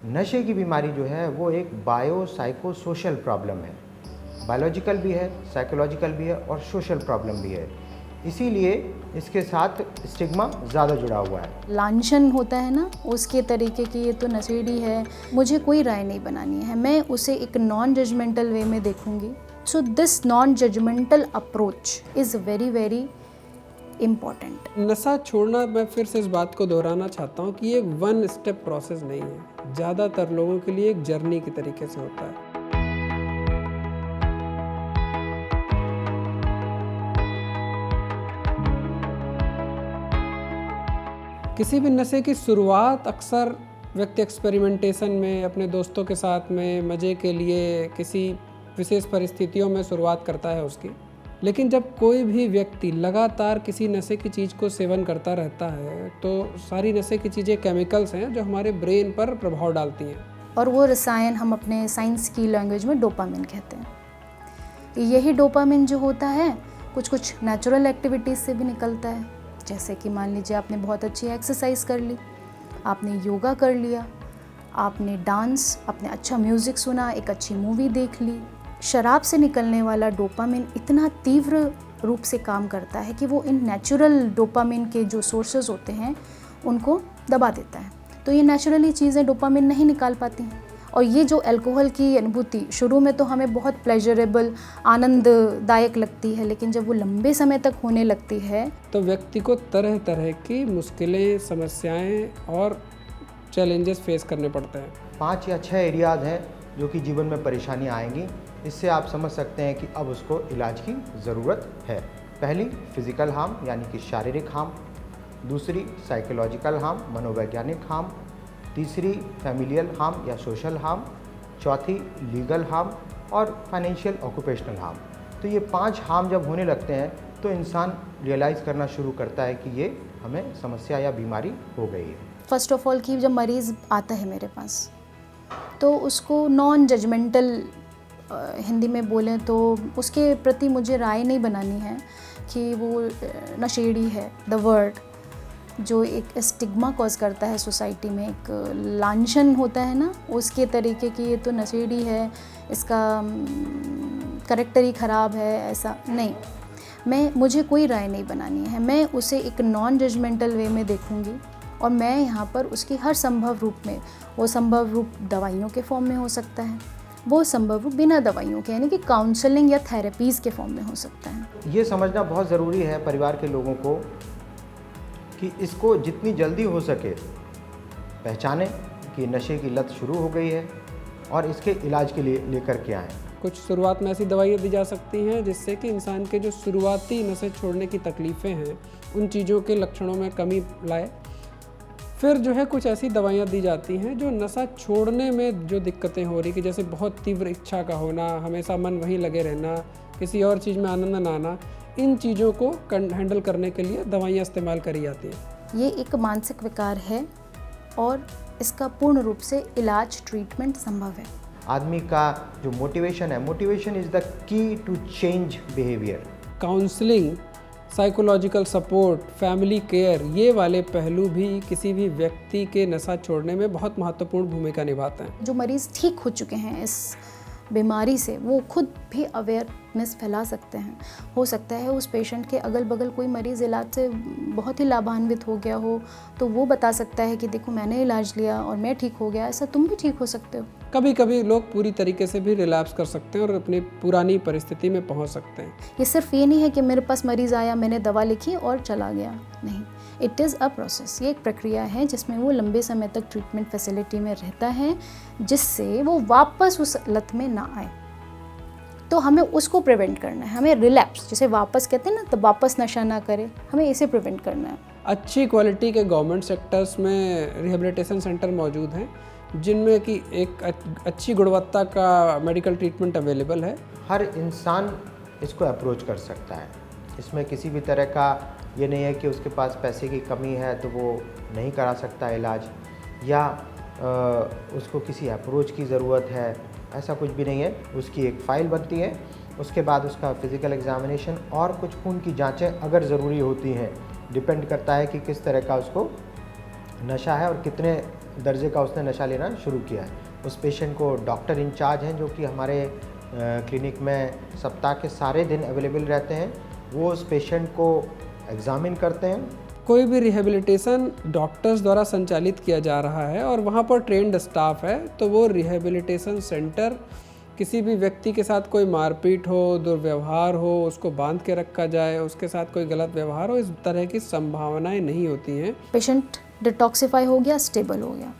नशे की बीमारी जो है वो एक बायो साइको सोशल प्रॉब्लम है। बायोलॉजिकल भी है, साइकोलॉजिकल भी है और सोशल प्रॉब्लम भी है। इसीलिए इसके साथ स्टिग्मा ज़्यादा जुड़ा हुआ है। लांछन होता है ना, उसके तरीके की ये तो नशेड़ी है, मुझे कोई राय नहीं बनानी है, मैं उसे एक नॉन जजमेंटल वे में देखूंगी। So this non judgemental approach is very very important. नशा छोड़ना, मैं फिर से इस बात को दोहराना चाहता हूँ कि ये वन स्टेप प्रोसेस नहीं है। ज़्यादातर लोगों के लिए एक जर्नी के तरीके से होता है। किसी भी नशे की शुरुआत अक्सर व्यक्ति एक्सपेरिमेंटेशन में, अपने दोस्तों के साथ में, मज़े के लिए, किसी विशेष परिस्थितियों में शुरुआत करता है उसकी। लेकिन जब कोई भी व्यक्ति लगातार किसी नशे की चीज़ को सेवन करता रहता है तो सारी नशे की चीज़ें केमिकल्स हैं जो हमारे ब्रेन पर प्रभाव डालती हैं। और वो रसायन हम अपने साइंस की लैंग्वेज में डोपामिन कहते हैं। यही डोपामिन जो होता है कुछ नेचुरल एक्टिविटीज़ से भी निकलता है। जैसे कि मान लीजिए आपने बहुत अच्छी एक्सरसाइज कर ली, आपने योगा कर लिया, आपने डांस, आपने अच्छा म्यूज़िक सुना, एक अच्छी मूवी देख ली। शराब से निकलने वाला डोपामिन इतना तीव्र रूप से काम करता है कि वो इन नेचुरल डोपामिन के जो सोर्सेज होते हैं उनको दबा देता है। तो ये नेचुरली चीज़ें डोपामिन नहीं निकाल पाती हैं। और ये जो अल्कोहल की अनुभूति शुरू में तो हमें बहुत प्लेजरेबल, आनंददायक लगती है, लेकिन जब वो लंबे समय तक होने लगती है तो व्यक्ति को तरह तरह की मुश्किलें, समस्याएं और चैलेंजेस फेस करने पड़ते हैं। 5 या 6 एरियाज हैं जो कि जीवन में परेशानियां आएंगी। इससे आप समझ सकते हैं कि अब उसको इलाज की ज़रूरत है। पहली फिज़िकल हार्म यानी कि शारीरिक हार्म, दूसरी साइकोलॉजिकल हार्म, मनोवैज्ञानिक हार्म, तीसरी फैमिलियल हार्म या सोशल हार्म, चौथी लीगल हार्म और फाइनेंशियल ऑक्यूपेशनल हार्म। तो ये 5 हार्म जब होने लगते हैं तो इंसान रियलाइज़ करना शुरू करता है कि ये हमें समस्या या बीमारी हो गई है। फर्स्ट ऑफ ऑल कि जब मरीज़ आता है मेरे पास तो उसको नॉन जजमेंटल, हिंदी में बोलें तो उसके प्रति मुझे राय नहीं बनानी है कि वो नशेड़ी है। द वर्ड जो एक स्टिग्मा कॉज करता है सोसाइटी में, एक लांछन होता है ना, उसके तरीके की ये तो नशेड़ी है, इसका करैक्टर ही ख़राब है, ऐसा नहीं। मुझे कोई राय नहीं बनानी है, मैं उसे एक नॉन जजमेंटल वे में देखूंगी। और मैं यहाँ पर उसकी हर संभव रूप में, वो संभव रूप दवाइयों के फॉर्म में हो सकता है, वो संभव रूप बिना दवाइयों के यानी कि काउंसलिंग या थेरेपीज़ के फॉर्म में हो सकता है। ये समझना बहुत ज़रूरी है परिवार के लोगों को कि इसको जितनी जल्दी हो सके पहचानें कि नशे की लत शुरू हो गई है और इसके इलाज के लिए लेकर के आएँ। कुछ शुरुआत में ऐसी दवाइयाँ दी जा सकती हैं जिससे कि इंसान के जो शुरुआती नशे छोड़ने की तकलीफ़ें हैं उन चीज़ों के लक्षणों में कमी लाए। फिर जो है कुछ ऐसी दवाइयाँ दी जाती हैं जो नशा छोड़ने में जो दिक्कतें हो रही, कि जैसे बहुत तीव्र इच्छा का होना, हमेशा मन वहीं लगे रहना, किसी और चीज़ में आनंद ना आना, इन चीज़ों को हैंडल करने के लिए दवाइयाँ इस्तेमाल करी जाती हैं। ये एक मानसिक विकार है और इसका पूर्ण रूप से इलाज, ट्रीटमेंट संभव है। आदमी का जो मोटिवेशन है, motivation is the key to change behaviour. Counselling, psychological support, family care, ये वाले पहलू भी किसी भी व्यक्ति के नशा छोड़ने में बहुत महत्वपूर्ण भूमिका निभाते हैं। जो मरीज़ ठीक हो चुके हैं इस बीमारी से, वो खुद भी अवेयरनेस फैला सकते हैं। हो सकता है उस पेशेंट के अगल बगल कोई मरीज़ इलाज से बहुत ही लाभान्वित हो गया हो, तो वो बता सकता है कि देखो मैंने इलाज लिया और मैं ठीक हो गया, ऐसा तुम भी ठीक हो सकते हो। कभी कभी लोग पूरी तरीके से भी रिलैप्स कर सकते हैं और अपनी पुरानी परिस्थिति में पहुंच सकते हैं। ये सिर्फ ये नहीं है कि मेरे पास मरीज़ आया, मैंने दवा लिखी और चला गया, नहीं। इट इज़ अ प्रोसेस, ये एक प्रक्रिया है जिसमें वो लंबे समय तक ट्रीटमेंट फैसिलिटी में रहता है, जिससे वो वापस उस लत में ना आए। तो हमें उसको प्रिवेंट करना है, हमें रिलैप्स, जिसे वापस कहते हैं ना, तो वापस नशा ना करे, हमें इसे प्रिवेंट करना है। अच्छी क्वालिटी के गवर्नमेंट सेक्टर्स में रिहेबिलिटेशन सेंटर मौजूद हैं जिनमें कि एक अच्छी गुणवत्ता का मेडिकल ट्रीटमेंट अवेलेबल है। हर इंसान इसको अप्रोच कर सकता है। इसमें किसी भी तरह का ये नहीं है कि उसके पास पैसे की कमी है तो वो नहीं करा सकता इलाज, या उसको किसी अप्रोच की ज़रूरत है, ऐसा कुछ भी नहीं है। उसकी एक फ़ाइल बनती है, उसके बाद उसका फ़िज़िकल एग्ज़ामिनेशन और कुछ खून की जांचें अगर ज़रूरी होती हैं, डिपेंड करता है कि किस तरह का उसको नशा है और कितने दर्जे का उसने नशा लेना शुरू किया है। उस पेशेंट को डॉक्टर इंचार्ज हैं जो कि हमारे क्लिनिक में सप्ताह के सारे दिन अवेलेबल रहते हैं। वो उस पेशेंट को एग्ज़ामिन करते हैं। कोई भी रिहेबिलिटेशन डॉक्टर्स द्वारा संचालित किया जा रहा है और वहाँ पर ट्रेंड स्टाफ है, तो वो रिहेबिलिटेशन सेंटर किसी भी व्यक्ति के साथ कोई मारपीट हो, दुर्व्यवहार हो, उसको बांध के रखा जाए, उसके साथ कोई गलत व्यवहार हो, इस तरह की संभावनाएं नहीं होती हैं। पेशेंट डिटॉक्सिफाई हो गया, स्टेबल हो गया,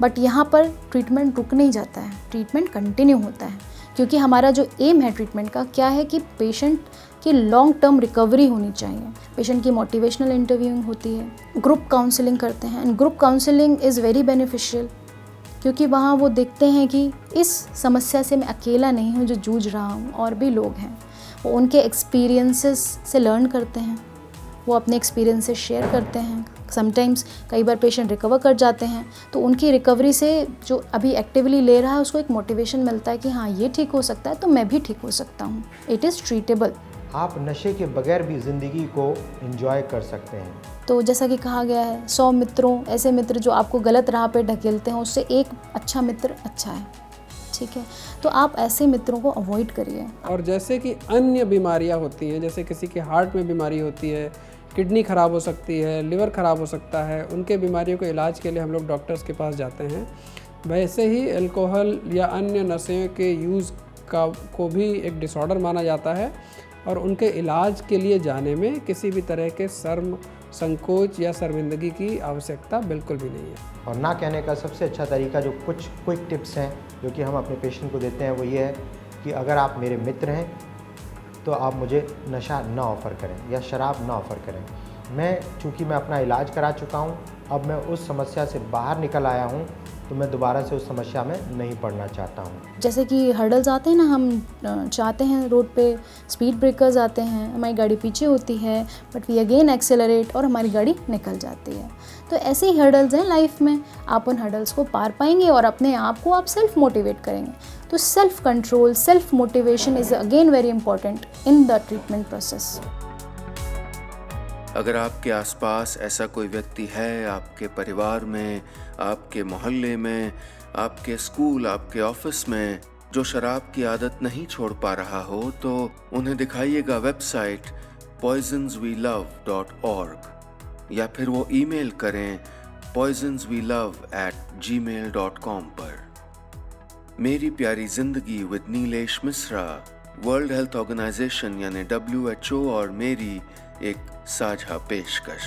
बट यहाँ पर ट्रीटमेंट रुक नहीं जाता है, ट्रीटमेंट कंटिन्यू होता है, क्योंकि हमारा जो एम है ट्रीटमेंट का क्या है कि पेशेंट की लॉन्ग टर्म रिकवरी होनी चाहिए। पेशेंट की मोटिवेशनल इंटरव्यूइंग होती है, ग्रुप काउंसलिंग करते हैं, and group counselling is very beneficial, क्योंकि वहाँ वो देखते हैं कि इस समस्या से मैं अकेला नहीं हूँ जो जूझ रहा हूँ, और भी लोग हैं। वो उनके एक्सपीरियंसेस से लर्न करते हैं, वो अपने एक्सपीरियंसेस शेयर करते हैं। समटाइम्स कई बार पेशेंट रिकवर कर जाते हैं, तो उनकी रिकवरी से जो अभी एक्टिवली ले रहा है उसको एक मोटिवेशन मिलता है कि हाँ ये ठीक हो सकता है तो मैं भी ठीक हो सकता हूँ। It is treatable. आप नशे के बगैर भी ज़िंदगी को एंजॉय कर सकते हैं। तो जैसा कि कहा गया है, 100 मित्रों, ऐसे मित्र जो आपको गलत राह पे ढकेलते हैं, उससे एक अच्छा मित्र अच्छा है, ठीक है? तो आप ऐसे मित्रों को अवॉइड करिए। और जैसे कि अन्य बीमारियां होती हैं, जैसे किसी के हार्ट में बीमारी होती है, किडनी ख़राब हो सकती है, लिवर ख़राब हो सकता है, उनके बीमारियों के इलाज के लिए हम लोग डॉक्टर्स के पास जाते हैं। वैसे ही अल्कोहल या अन्य नशे के यूज़ को भी एक डिसऑर्डर माना जाता है, और उनके इलाज के लिए जाने में किसी भी तरह के शर्म, संकोच या शर्मिंदगी की आवश्यकता बिल्कुल भी नहीं है। और ना कहने का सबसे अच्छा तरीका, जो कुछ क्विक टिप्स हैं जो कि हम अपने पेशेंट को देते हैं, वो ये है कि अगर आप मेरे मित्र हैं तो आप मुझे नशा ना ऑफ़र करें या शराब ना ऑफ़र करें। चूँकि मैं अपना इलाज करा चुका हूँ, अब मैं उस समस्या से बाहर निकल आया हूँ, तो मैं दोबारा से उस समस्या में नहीं पड़ना चाहता हूँ। जैसे कि हर्डल्स आते हैं ना, हम चाहते हैं रोड पे स्पीड ब्रेकर्स आते हैं, हमारी गाड़ी पीछे होती है, बट वी अगेन एक्सेलरेट और हमारी गाड़ी निकल जाती है। तो ऐसे ही हर्डल्स हैं लाइफ में, आप उन हर्डल्स को पार पाएंगे और अपने आप को आप सेल्फ मोटिवेट करेंगे। तो self control, self motivation is again very important in the treatment process. अगर आपके आसपास ऐसा कोई व्यक्ति है, आपके परिवार में, आपके मोहल्ले में, आपके स्कूल, आपके ऑफिस में, जो शराब की आदत नहीं छोड़ पा रहा हो, तो उन्हें दिखाइएगा वेबसाइट poisonswelove.org, या फिर वो ईमेल करें poisonswelove@gmail.com पर। मेरी प्यारी जिंदगी with Nilesh Mishra World Health Organization यानी WHO और मेरी एक साझा पेशकश।